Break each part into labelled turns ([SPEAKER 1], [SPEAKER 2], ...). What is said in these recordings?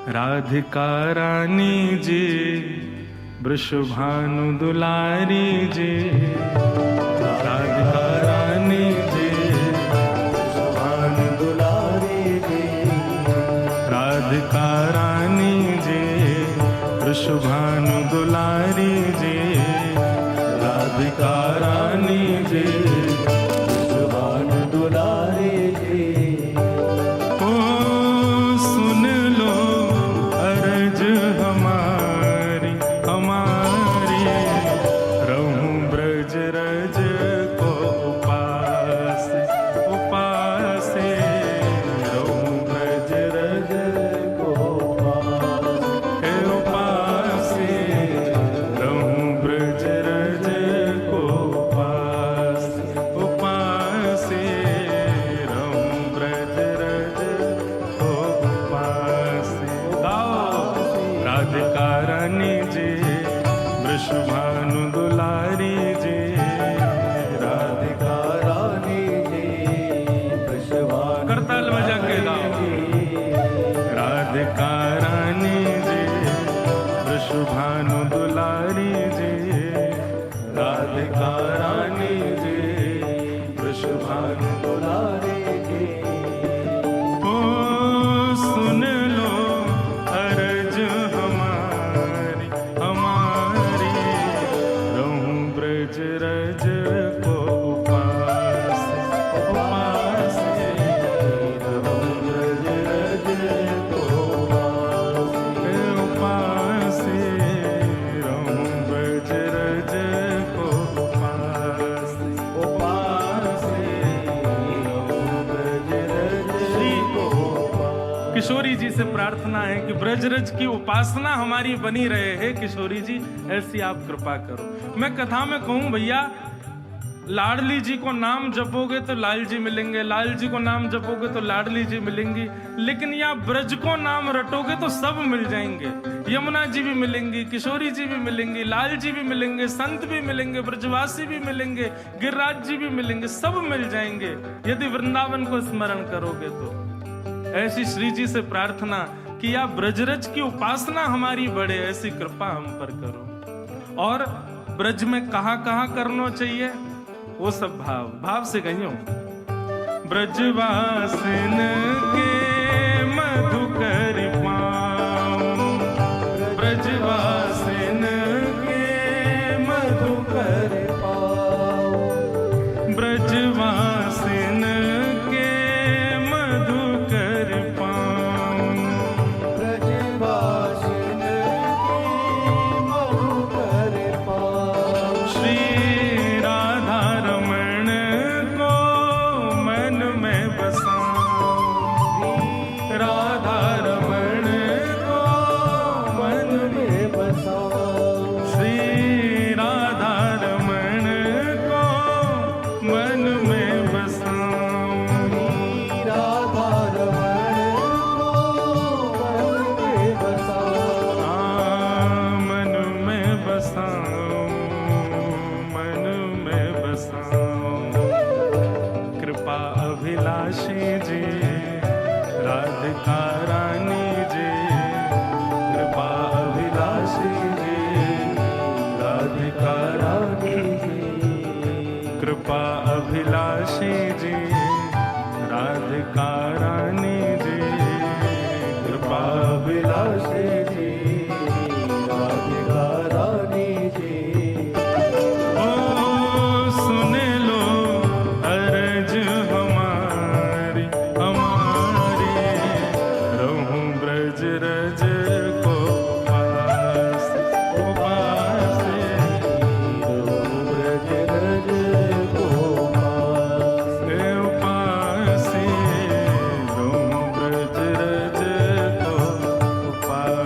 [SPEAKER 1] राधिका रानी जी वृषभानु दुलारी जी, राधिका रानी जी वृषभानु दुलारी जी, राधिका रानी जी वृषभानु दुलारी जी, राधिका रानी जी वृषभानु दुलारी जी। ओ सुन लो अर्ज हमारी हमारी, रहूं ब्रज रज को उपास उपास, रहूं ब्रज रज को उपास, रहूं ब्रज रज को उपास उपास, रहूं ब्रज रज को उपास। गाओ राधिका रानी जी वृषभानु दुलारी जी, राधिका रानी जी वृषभानु करताल बजा के गाओ। राधिका रानी जी वृषभानु दुलारी जी, राधिका रानी जी वृषभानु दुलारी जी। ओ सुन लो अर्ज हमारी हमारी, रहूं ब्रज रज को उपास उपास, रहूं ब्रज रज को उपास, रहूं ब्रज रज को उपास उपास, रहूं ब्रज रज को उपास। किशोरी जी से प्रार्थना है कि ब्रजरज की उपासना हमारी बनी रहे। है किशोरी जी, ऐसी आप कृपा करो। मैं कथा में कहूं भैया, लाडली जी को नाम जपोगे तो लाल जी मिलेंगे, लाल जी को नाम जपोगे तो लाडली जी मिलेंगी, लेकिन या ब्रज को नाम रटोगे तो सब मिल जाएंगे। यमुना जी भी मिलेंगी, किशोरी जी भी मिलेंगी, लाल जी भी मिलेंगे, संत भी मिलेंगे, ब्रजवासी भी मिलेंगे, गिरिराज जी भी मिलेंगे, सब मिल जाएंगे यदि वृंदावन को स्मरण करोगे तो। ऐसी श्री जी से प्रार्थना कि या ब्रजरज की उपासना हमारी बढ़े, ऐसी कृपा हम पर करो। और ब्रज में कहाँ कहाँ करना चाहिए वो सब भाव से कहियो। ब्रजवासिन के मधुकर पाऊं, ब्रजवासिन के मधुकर पाऊं, ब्रजवासिन के मधुकर पाऊं, ब्रजवासिन के मधुकर पाऊं। श्री राधा रमण को मन में बसाऊं, राधा रमण को मन में बसाऊं, श्री राधा रमण को मन में बसाऊं, राधा रमण को मन में बसाऊं, मन में बसाऊं, मन में बसाऊं। कृपा अभिलाषी जी राधिका रानी जी, कृपा अभिलाषी जी राधिका रानी जी, कृपा अभिलाषी जी राधिका रानी जी, कृपा अभिलाषी जी राधिका रानी जी। ओ सुन लो अर्ज हमारी हमारी, रहूं ब्रज रज को उपास उपास, रहूं ब्रज रज को उपास उपास, रहूं ब्रज रज को उपास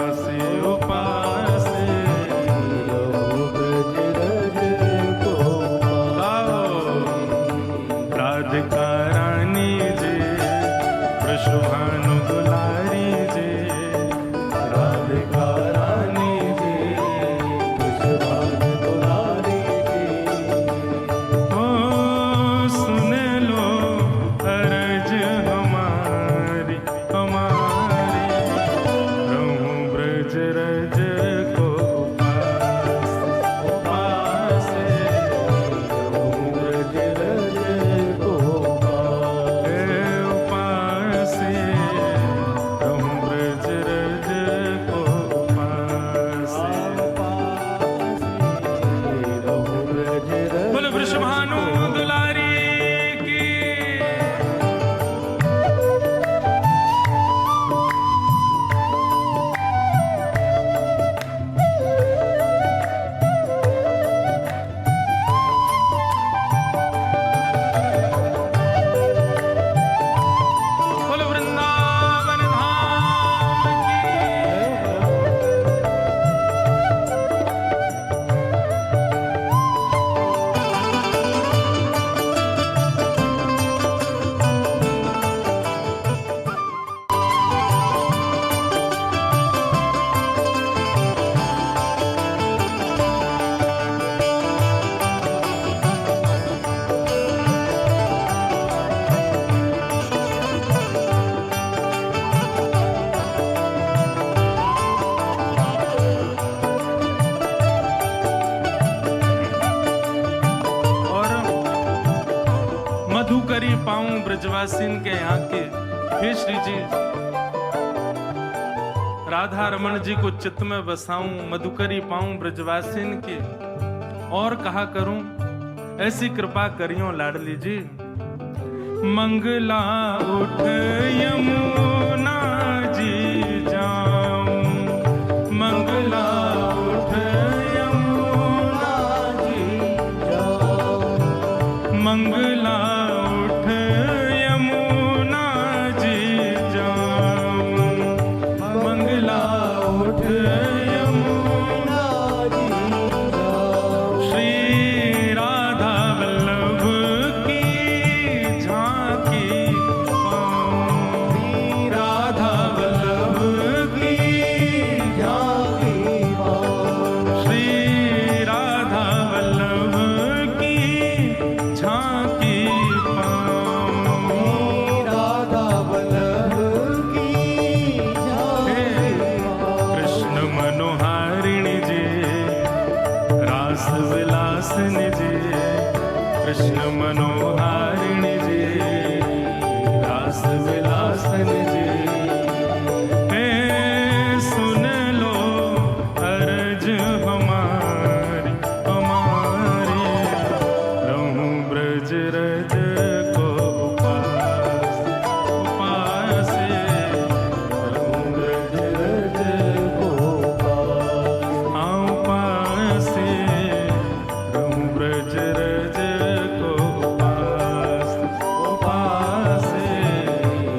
[SPEAKER 1] ब्रजवासीन के यहाँ के, हे श्री जी राधा रमन जी को चित्त में बसाऊं, मधुकरी पाऊं ब्रजवासीन के, और कहा करूं, ऐसी कृपा करियो लाडली जी। मंगला उठ यमुना जी जाऊं, मंगला उठ यमुना जी जाऊं, मंगला उठ यमुना जी जाऊं, मंगला उठ यमुना जी जाऊं। श्री राधा वल्लभ की झांकी पाऊं, श्री राधा वल्लभ की झांकी पाऊं, श्री राधा वल्लभ की झांकी पाऊं, राधा वल्लभ की झांकी पाऊं। कृष्ण मनोहारिणी जी, रास विलासिनी जी, कृष्ण मनोहारिणी जी, रास विलासिनी जी, हे सुन लो अर्ज हमारी, हमारी रहूं ब्रज रज को उपास, उपासे रहूं ब्रज रज को उपास, उपासे रहूं ब्रज रज को उपास, उपासे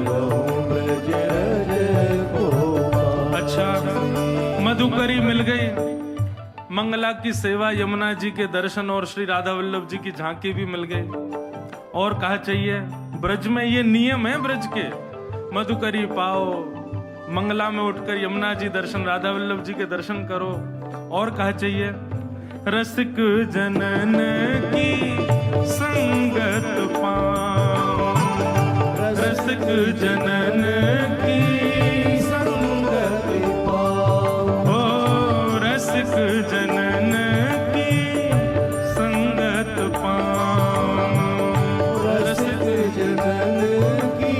[SPEAKER 1] रहूं ब्रज रज को उपास। अच्छा, मधुकरी मिल गई, मंगला की सेवा, यमुना जी के दर्शन और श्री राधा वल्लभ जी की झांकी भी मिल गई। और कहा चाहिए, ब्रज में ये नियम है ब्रज के, मधुकरी पाओ, मंगला में उठकर यमुना जी दर्शन, राधा वल्लभ जी के दर्शन करो। और कहा चाहिए, रसिक जनन की संगत पाओ, रसिक जनन की संगत पाओ, ओ रसिक जनन की संगत पाओ, रसिक जनन की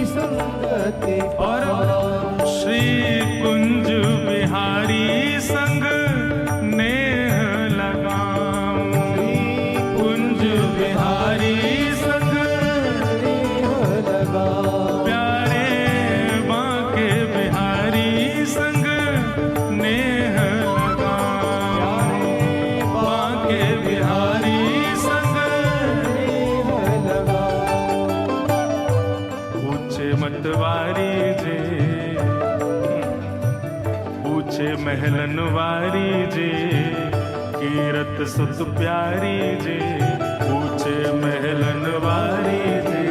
[SPEAKER 1] संगत पाओ। श्री कुंज बिहारी संग नेह लगाऊं, कुंज बिहारी संग नेह लगाऊं, प्यारे बांके बिहारी संग नेह लगाऊं, बांके बिहारी संग नेह लगाऊं। ऊंचे मतवारी जी, ऊंचे महलन वारी जी, कीरत सुत प्यारी जी, ऊंचे महलन वारी जी,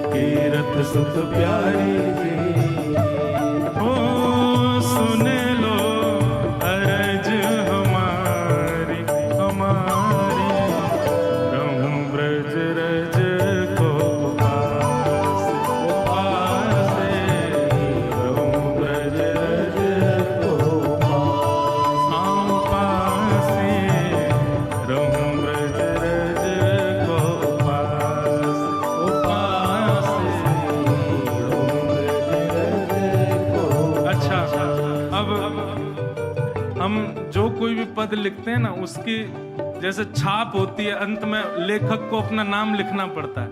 [SPEAKER 1] कीरत सुत प्यारी जी, ओ सुन लो अर्ज हमारी, हमारी रहूं ब्रज रज को उपास, उपासे रहूं ब्रज रज को उपास, उपासे रहूं ब्रज रज को उपास, उपासे रहूं ब्रज रज को। अच्छा, अब हम जो कोई भी पद लिखते हैं ना, उसकी जैसे छाप होती है, अंत में लेखक को अपना नाम लिखना पड़ता है।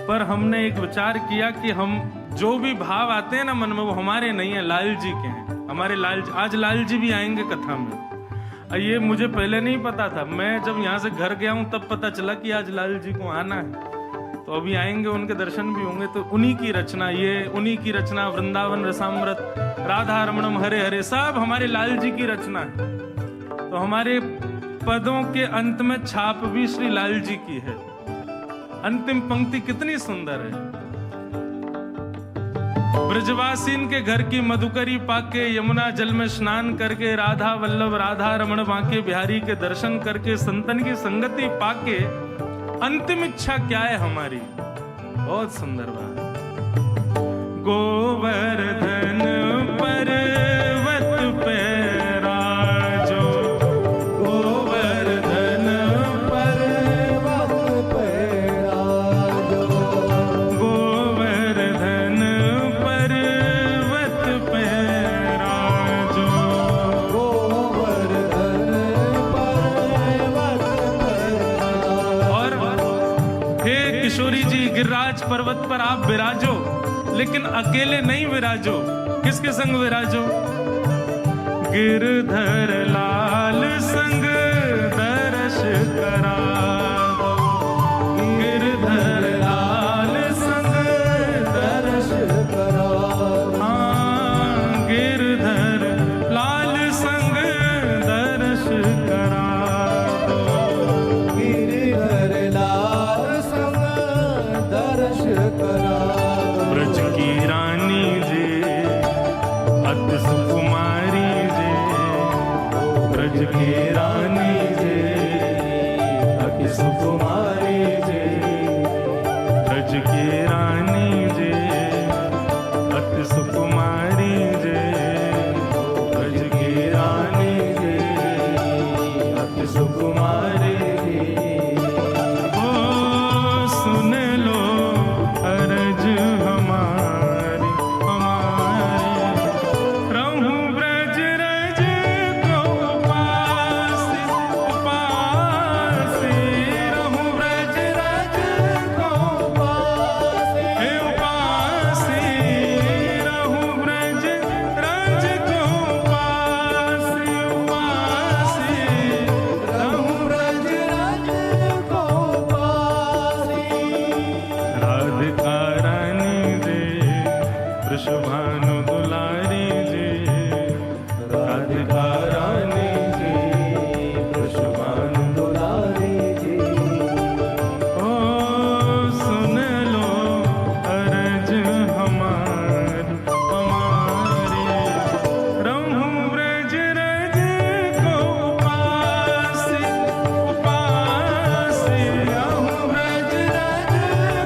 [SPEAKER 1] पर हमने एक विचार किया कि हम जो भी भाव आते हैं ना मन में, वो हमारे नहीं है, लाल जी के हैं। हमारे लाल जी, आज लाल जी भी आएंगे कथा में। ये मुझे पहले नहीं पता था, मैं जब यहाँ से घर गया हूँ तब पता चला कि आज लाल जी को आना है। तो अभी आएंगे, उनके दर्शन भी होंगे। तो उन्हीं की रचना, ये उन्हीं की रचना, वृंदावन रसामृत, राधा रमणम हरे हरे, सब हमारे लाल जी की रचना है। तो हमारे पदों के अंत में छाप भी श्री लाल जी की है। अंतिम पंक्ति कितनी सुंदर है। ब्रजवासीन के घर की मधुकरी पाके, यमुना जल में स्नान करके, राधा वल्लभ राधा रमण बांके बिहारी के दर्शन करके, संतन की संगति पाके, अंतिम इच्छा क्या है हमारी? बहुत सुंदर बात। गोवर्धन पर्वत पे राजो, गोवर्धन पर्वत पे राजो, पर्वत पर आप विराजो, लेकिन अकेले नहीं विराजो। किसके संग विराजो? गिरधर लाल संग दर्श करा दो, गिरधर लाल संग दर्श करा दो। हाँ, गिरधर लाल संग दर्श करा दो,
[SPEAKER 2] गिरधर लाल संग दर्श करा दो।
[SPEAKER 1] ब्रज की रानी जे अति सुकुमारी जे, ब्रज की रानी जे अति सुकुमारी जे, ब्रज की रानी जे अति सुकुमारी जे, ब्रज की रानी जे अति सुकुमारी जे। ओ सुन लो अर्ज हमारी हमारी, रहूं ब्रज रज को उपासी उपासी, रहूं ब्रज रज को उपासी हे उपासी, रहूं ब्रज रज को उपासी उपासी, रहूं
[SPEAKER 2] ब्रज रज को उपासी।
[SPEAKER 1] राधिका रानी जे वृषभानु दुलारी जे, राधिका रानी जे
[SPEAKER 2] वृषभानु दुलारी जी।
[SPEAKER 1] ओ सुन लो अर्ज हमारी हमारी, रहूं ब्रज रज को उपासी उपासी, रहूं ब्रज रज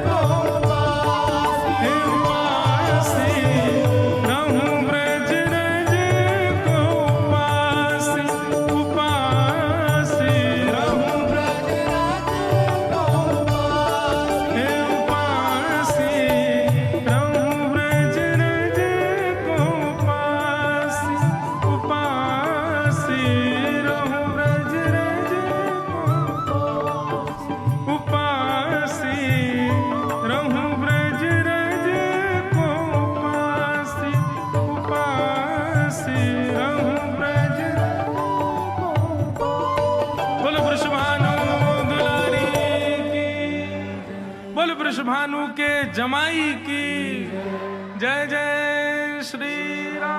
[SPEAKER 1] को उपासी हे उपासी, रहूं ब्रज रज को उपासी उपासी, रहूं
[SPEAKER 2] ब्रज रज को उपासी।
[SPEAKER 1] हे उपासी, रहूं ब्रज रज को उपासी उपासी, रहूं ब्रज रज को उपासी, रहूं ब्रज रज को उपासी उपासी, रहूं ब्रज बोलो वृषभानु दुलारी की, बोलो वृषभानु के जमाई की जय जय श्री राम।